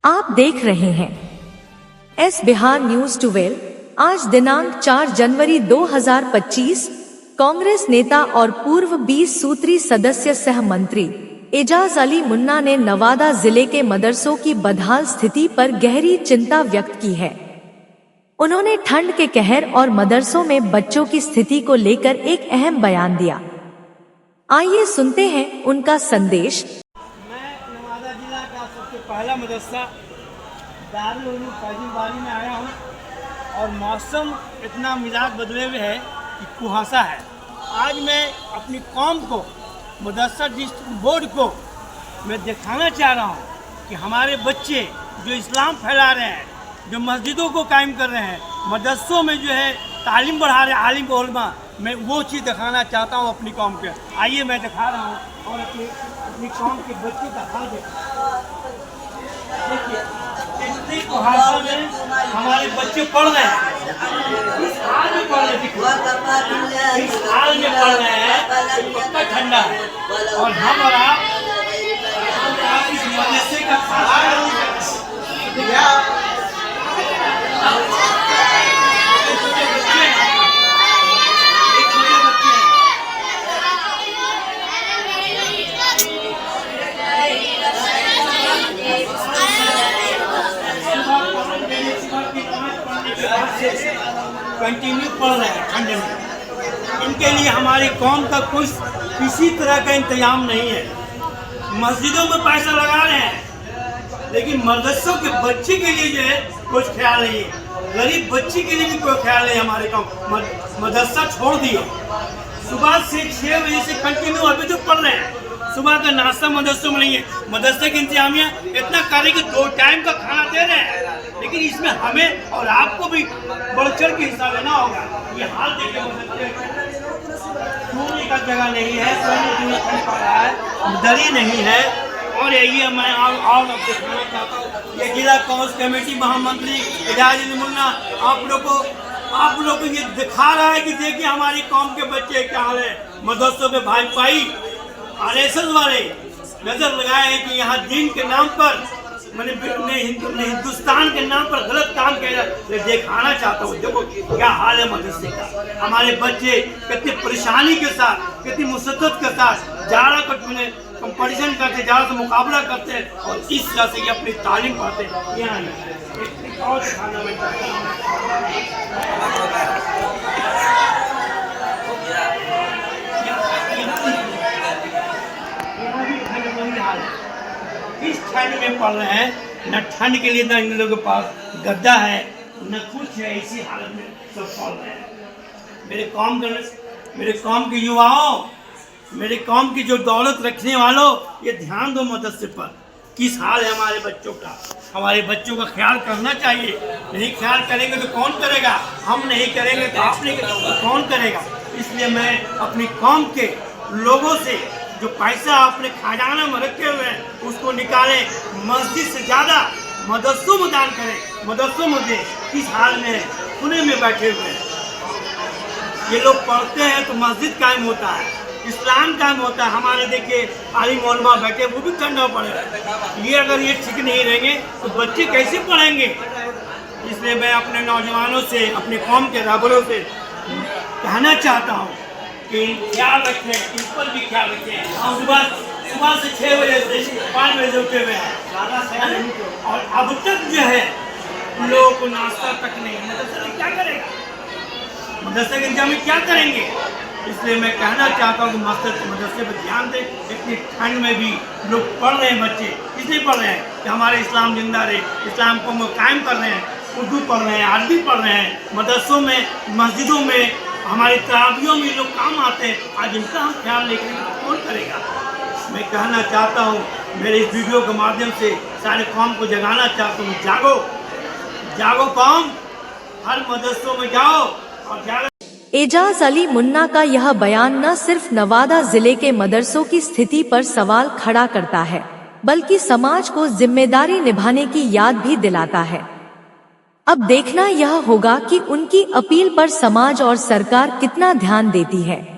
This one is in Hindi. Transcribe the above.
आप देख रहे हैं एस बिहार न्यूज 12। आज दिनांक 4 जनवरी 2025। कांग्रेस नेता और पूर्व 20 सूत्री सदस्य सह मंत्री एजाज अली मुन्ना ने नवादा जिले के मदरसों की बदहाल स्थिति पर गहरी चिंता व्यक्त की है। उन्होंने ठंड के कहर और मदरसों में बच्चों की स्थिति को लेकर एक अहम बयान दिया। आइए सुनते हैं उनका संदेश। मैं नवादा जिला का सबसे पहला मदरसा दारुल उलूम फैजलबारी में आया हूँ और मौसम इतना मिजाज बदले हुए है कि कुहासा है। आज मैं अपनी कौम को, मदरसा डिस्ट्रिक्ट बोर्ड को मैं दिखाना चाह रहा हूँ कि हमारे बच्चे जो इस्लाम फैला रहे हैं, जो मस्जिदों को कायम कर रहे हैं, मदरसों में जो है तालीम बढ़ा रहे हैं आलिम उलमा, मैं वो चीज़ दिखाना चाहता हूँ अपनी कौम के। आइए मैं दिखा रहा हूँ और अपनी कौम के बच्चों का हाल देखिए। इतनी कुहासा में हमारे बच्चे पढ़ रहे हैं, इस हाल में पढ़ रहे हैं, इस हाल में पढ़ रहे हैं, कितना ठंडा है। और हम और आप इस मदरसे का कंटिन्यू पढ़ रहे हैं ठंड में। इनके लिए हमारी कौम का कुछ किसी तरह का इंतजाम नहीं है। मस्जिदों में पैसा लगा रहे हैं लेकिन मदरसों के बच्चे के लिए जो है कुछ ख्याल नहीं है। गरीब बच्चे के लिए भी कोई ख्याल नहीं। हमारे कौम मदरसा छोड़ दिए, सुबह से 6 बजे से कंटिन्यू अभी तक पढ़ रहे हैं। सुबह का नाश्ता मदरसों में नहीं है। मदरसे की इंतजामिया इतना कार्य कि 2 टाइम का खाना दे रहे हैं, लेकिन इसमें हमें और आपको भी बढ़ चढ़ के हिस्सा लेना होगा। ये हाल देखिए, सोने का जगह नहीं है, सोने नहीं पा रहा है, दरी नहीं है। और यही मैं और दिखाना चाहता हूँ, ये जिला कांग्रेस कमेटी महामंत्री एजाज अली मुन्ना आप लोग को ये दिखा रहा है कि देखिए हमारी कौम के बच्चे क्या हाल है। मदरसों में भाजपाई RSS वाले नजर लगाए हैं कि यहाँ दीन के नाम पर हिंदुस्तान के नाम पर गलत काम किया जाए। दिखाना चाहता हूँ, देखो क्या हाल है मदरसे का। हमारे बच्चे कितनी परेशानी के साथ, कितनी मुशक्कत के साथ जाड़ा कटने कंपटीशन करते, जाड़ा से मुकाबला करते हैं और इस तरह से ये अपनी तालीम पाते हैं। यहाँ और दिखाना मैं चाहता हूँ, इस ठंड में पढ़ रहे हैं। न ठंड के लिए न इन लोगों के पास गद्दा है, न कुछ है। इसी हालत में सब पढ़ रहे हैं। मेरे कौम के युवाओं, मेरे कौम की जो दौलत रखने वालों, ये ध्यान दो मदरसे पर। किस हाल है हमारे बच्चों का। हमारे बच्चों का ख्याल करना चाहिए। नहीं ख्याल करेंगे तो कौन करेगा? हम नहीं करेंगे तो आप नहीं करेंगे तो कौन करेगा? इसलिए मैं अपनी कौम के लोगों से जो पैसा आपने खजाना में रखे हुए हैं उसको निकालें, मस्जिद से ज़्यादा मदरसों में दान करें, मदरसों में दें। किस हाल में है, खुले में बैठे हुए हैं। ये लोग पढ़ते हैं तो मस्जिद कायम होता है, इस्लाम कायम होता है। हमारे देखिए आलिम उलमा बैठे, वो भी करना पड़ेगा। ये अगर ये ठीक नहीं रहेंगे तो बच्चे कैसे पढ़ेंगे? इसलिए मैं अपने नौजवानों से, अपने कौम के रहबरों से कहना चाहता हूँ कि ख्याल रखें, इन पर भी ख्याल रखें। सुबह से 6 बजे से 5 बजे उठे हुए हैं और अब तक जो है उन लोगों को नाश्ता तक नहीं। मदरसा क्या करेगा? मदरसे के इंतजाम क्या करेंगे? इसलिए मैं कहना चाहता हूँ कि मदरसे पर ध्यान दें। इतनी ठंड में भी लोग पढ़ रहे हैं, बच्चे इसलिए पढ़ रहे हैं कि हमारे इस्लाम जिंदा रहे, इस्लाम को कायम कर रहे हैं। उर्दू पढ़ रहे हैं, अरबी पढ़ रहे हैं। मदरसों में, मस्जिदों में, हमारी तरावियों में लोग काम आते हैं। आज इनका हम ख्याल नहीं करेंगे तो कौन करेगा? मैं कहना चाहता हूँ, मेरे इस वीडियो के माध्यम से सारे कौम को जगाना चाहता हूँ, जागो जागो कौम, हर मदरसों में जाओ और जागो। एजाज अली मुन्ना का यह बयान न सिर्फ नवादा जिले के मदरसों की स्थिति पर सवाल खड़ा करता है, बल्कि समाज को जिम्मेदारी निभाने की याद भी दिलाता है। अब देखना यह होगा कि उनकी अपील पर समाज और सरकार कितना ध्यान देती है।